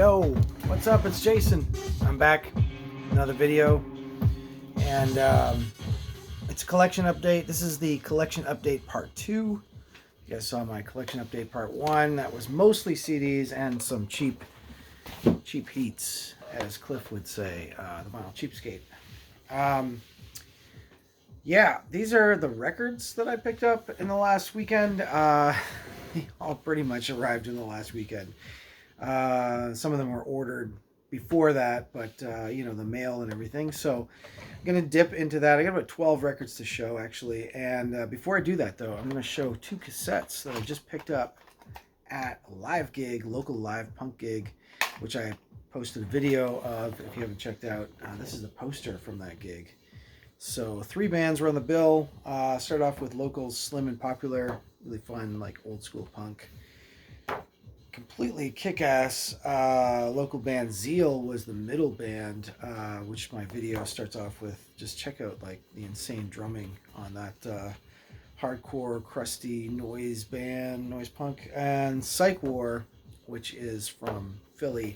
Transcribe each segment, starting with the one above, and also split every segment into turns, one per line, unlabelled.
Yo, what's up? It's Jason. I'm back. Another video. And it's a collection update. This is the collection update part 2. You guys saw my collection update part 1. That was mostly CDs and some cheap heats, as Cliff would say. The vinyl cheapskate. Yeah, these are the records that I picked up in the last weekend. They all pretty much arrived in the last weekend. Some of them were ordered before that, but you know, the mail and everything. So I'm going to dip into that. I got about 12 records to show, actually. And before I do that, though, I'm going to show 2 cassettes that I just picked up at a live gig, local live punk gig, which I posted a video of if you haven't checked out. This is the poster from that gig. So 3 bands were on the bill. Started off with local Slim and Popular, really fun, like old school punk. Completely kick-ass local band Zeal was the middle band, which my video starts off with. Just check out like the insane drumming on that hardcore, crusty noise band, noise punk. And Psych War, which is from Philly,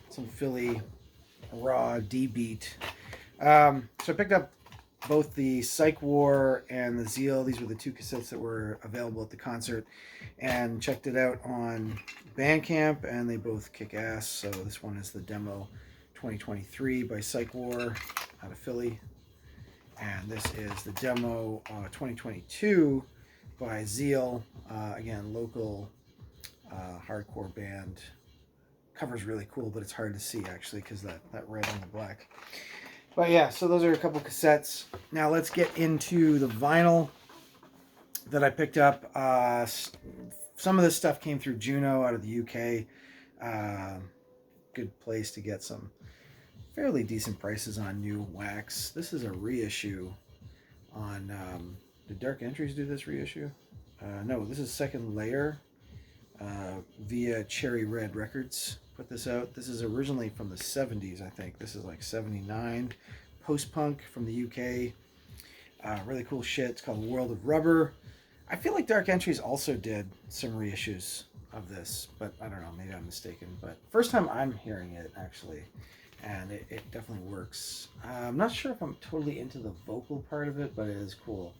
some Philly raw D beat. So I picked up both the Psych War and the Zeal. These were the 2 cassettes that were available at the concert, and checked it out on Bandcamp, and they both kick ass. So this one is the demo 2023 by Psych War out of Philly, and this is the demo 2022 by Zeal, again, local hardcore band. Cover's really cool, but it's hard to see actually because that red on the black. But yeah, so those are a couple cassettes. Now let's get into the vinyl that I picked up. Some of this stuff came through Juno out of the UK. Good place to get some fairly decent prices on new wax. This is a reissue on... did Dark Entries do this reissue? No, this is Second Layer via Cherry Red Records. Put this out. This is originally from the 70s, I think. This is like 79. Post-punk from the UK. Really cool shit. It's called World of Rubber. I feel like Dark Entries also did some reissues of this, but I don't know. Maybe I'm mistaken. But first time I'm hearing it, actually. And it definitely works. I'm not sure if I'm totally into the vocal part of it, but it is cool.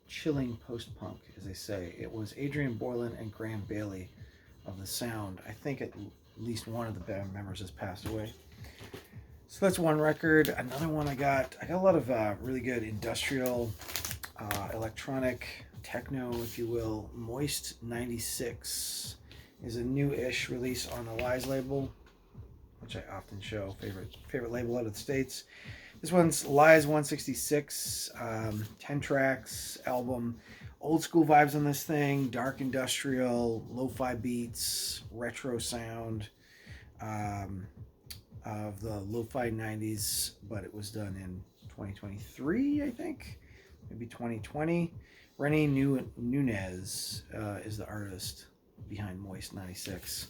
Chilling post-punk, as they say. It was Adrian Borland and Graham Bailey of the Sound. I think at least one of the band members has passed away. So that's one record. Another one I got a lot of really good industrial, electronic, techno, if you will. Moist 96 is a new-ish release on the L.I.E.S label, which I often show. Favorite label out of the States. This one's L.I.E.S 166, 10 tracks, album. Old school vibes on this thing, dark industrial, lo-fi beats, retro sound of the lo-fi 90s, but it was done in 2023, I think, maybe 2020. Rennie Nunez is the artist behind Moist 96.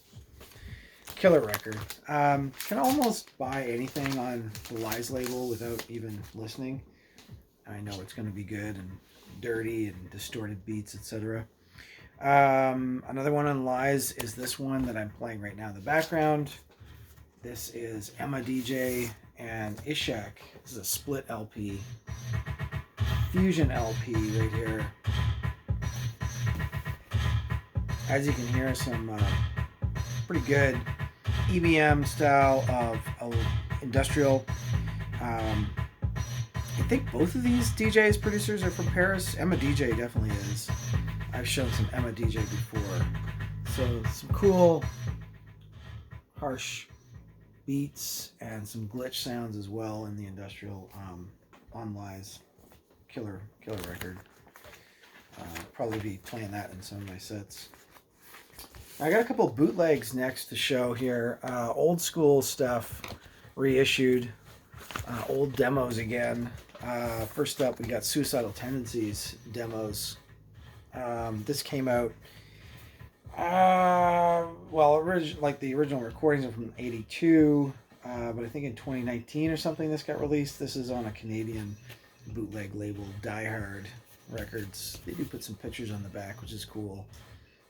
Killer record. Can almost buy anything on the L.I.E.S label without even listening. I know it's going to be good and dirty and distorted beats, etc. Another one on L.I.E.S is this one that I'm playing right now in the background. This is Emma DJ and Ishaq. This is a split LP. Fusion LP right here. As you can hear, some pretty good EBM style of industrial. I think both of these DJs, producers, are from Paris. Emma DJ definitely is. I've shown some Emma DJ before. So some cool, harsh beats and some glitch sounds as well in the industrial on L.I.E.S. Killer record. Probably be playing that in some of my sets. I got a couple bootlegs next to show here. Old school stuff reissued. Old demos again. First up, we got Suicidal Tendencies demos. This came out, like the original recordings are from '82, but I think in 2019 or something this got released. This is on a Canadian bootleg label, Die Hard Records. They do put some pictures on the back, which is cool.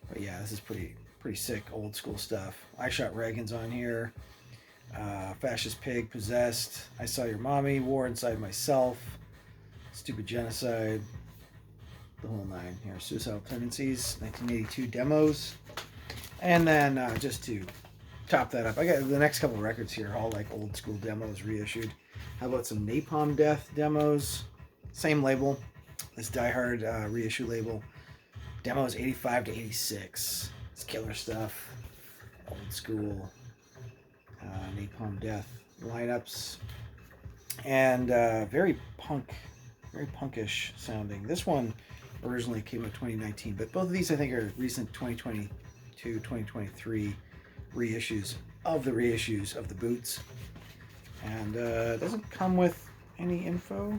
But yeah, this is pretty pretty sick old school stuff. I Shot Reagan's on here. Fascist Pig, Possessed, I Saw Your Mommy, War Inside Myself, Stupid Genocide, the whole nine here. Suicidal Tendencies, 1982 demos. And then just to top that up, I got the next couple records here, all like old school demos reissued. How about some Napalm Death demos? Same label, this Die Hard reissue label. Demos 85 to 86. It's killer stuff. Old school Napalm Death lineups. And very punkish sounding. This one originally came out 2019, but both of these I think are recent 2022, 2023 reissues of the boots. And it doesn't come with any info.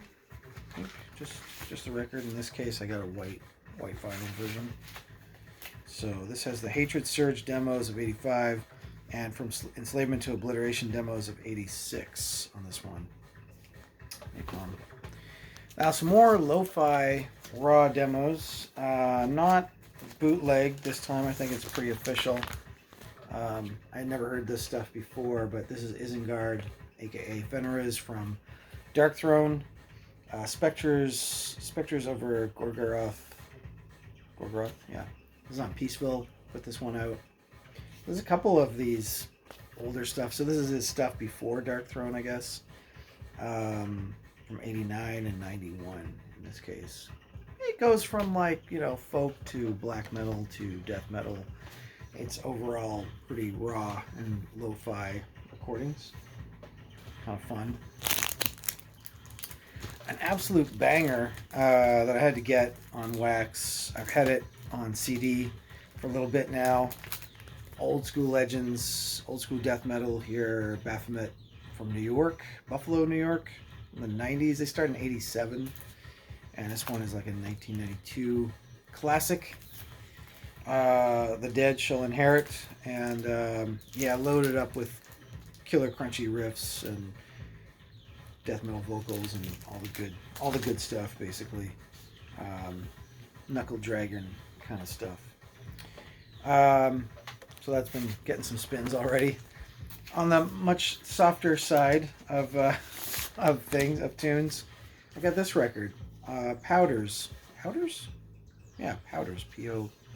I think just the record. In this case, I got a white vinyl version. So this has the Hatred Surge demos of 85 and From Enslavement to Obliteration demos of 86 on this one. Now some more lo-fi raw demos, not bootleg this time. I think it's pretty official. I had never heard this stuff before, but this is Isengard, aka Fenris from Dark Throne. Spectres over Gorgoroth, yeah. This is on Peaceville, put this one out. There's a couple of these older stuff. So this is his stuff before Dark Throne, I guess. From 89 and 91 in this case. It goes from like, folk to black metal to death metal. It's overall pretty raw and lo-fi recordings. Kind of fun. An absolute banger that I had to get on wax. I've had it on CD for a little bit now. Old school legends, old school death metal here. Baphomet from New York, Buffalo, New York, in the 90s. They started in 87, and this one is like a 1992 classic. The Dead Shall Inherit, and loaded up with killer crunchy riffs and death metal vocals and all the good stuff, basically. Knuckle dragon kind of stuff. So that's been getting some spins already. On the much softer side of tunes, I got this record, Powders. Yeah, Powders.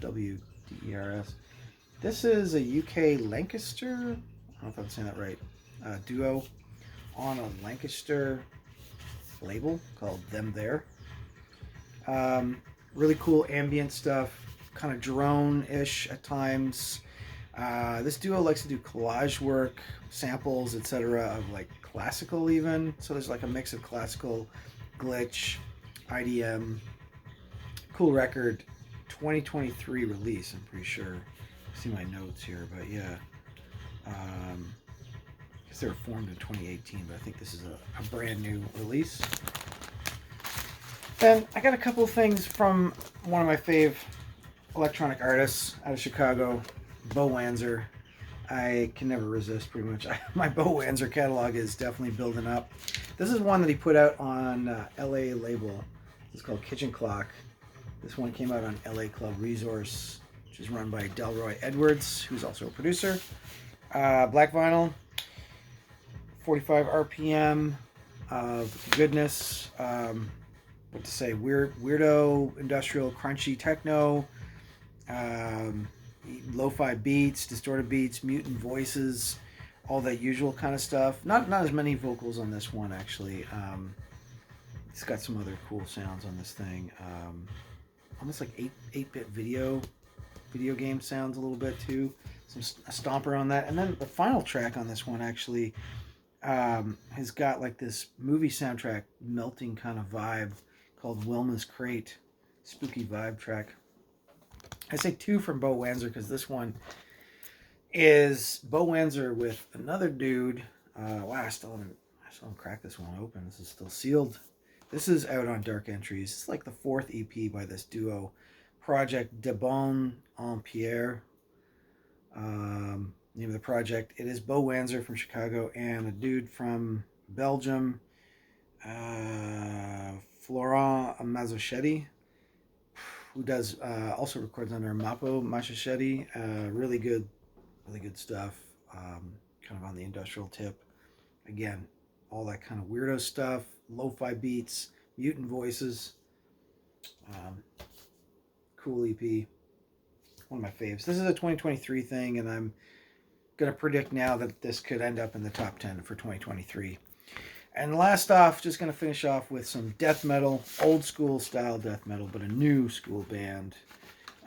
Powders. This is a UK Lancaster. I don't know if I'm saying that right. Duo on a Lancaster label called Them There. Really cool ambient stuff, kind of drone-ish at times. This duo likes to do collage work, samples, etc. of like classical even. So there's like a mix of classical, glitch, IDM. Cool record, 2023 release, I'm pretty sure. See my notes here, but yeah. I guess they were formed in 2018, but I think this is a brand new release. Then I got a couple of things from one of my fave electronic artists out of Chicago, Beau Wanzer. I can never resist, pretty much. My Beau Wanzer catalog is definitely building up. This is one that he put out on LA label. It's called Kitchen Clock. This one came out on LA Club Resource, which is run by Delroy Edwards, who's also a producer. Black vinyl, 45 RPM of goodness. What to say? Weirdo, industrial, crunchy techno. Lo-fi beats, distorted beats, mutant voices, all that usual kind of stuff. Not as many vocals on this one, actually. It's got some other cool sounds on this thing. Almost like 8-bit video game sounds a little bit too. A stomper on that. And then the final track on this one actually has got like this movie soundtrack melting kind of vibe called Wilma's Crate. Spooky vibe track. I say two from Beau Wanzer because this one is Beau Wanzer with another dude. Wow, I still haven't cracked this one open. This is still sealed. This is out on Dark Entries. It's like the 4th EP by this duo project, De-Bons-en-Pierre. Name of the project. It is Beau Wanzer from Chicago and a dude from Belgium, Florent Mazochetti. who does also records under Mapo Mashasheti. Really good stuff. Kind of on the industrial tip. Again, all that kind of weirdo stuff, lo-fi beats, mutant voices. Cool EP. One of my faves. This is a 2023 thing, and I'm going to predict now that this could end up in the top 10 for 2023. And last off, just going to finish off with some death metal, old school style death metal, but a new school band.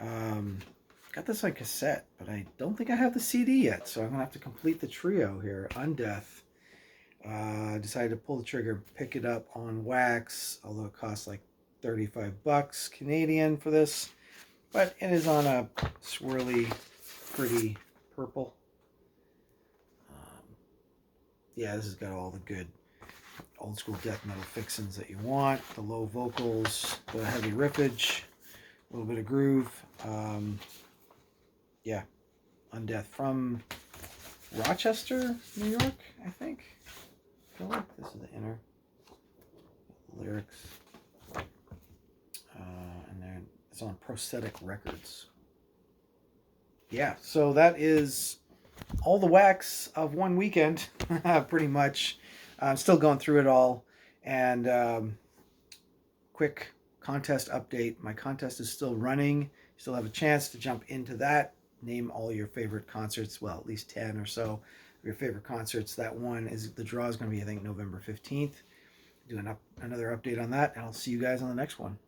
Got this on cassette, but I don't think I have the CD yet, so I'm going to have to complete the trio here. Undeath. Decided to pull the trigger and pick it up on wax, although it costs like $35 Canadian for this. But it is on a swirly, pretty purple. Yeah, this has got all the good old school death metal fixins that you want. The low vocals, the heavy riffage, a little bit of groove. Yeah, Undeath from Rochester, New York, I think. I feel like this is the inner lyrics. And then it's on Prosthetic Records. Yeah, so that is all the wax of one weekend, pretty much. I'm still going through it all. And quick contest update. My contest is still running. You still have a chance to jump into that. Name all your favorite concerts. Well, at least 10 or so of your favorite concerts. That one is, the draw is going to be, I think, November 15th. Do another update on that, and I'll see you guys on the next one.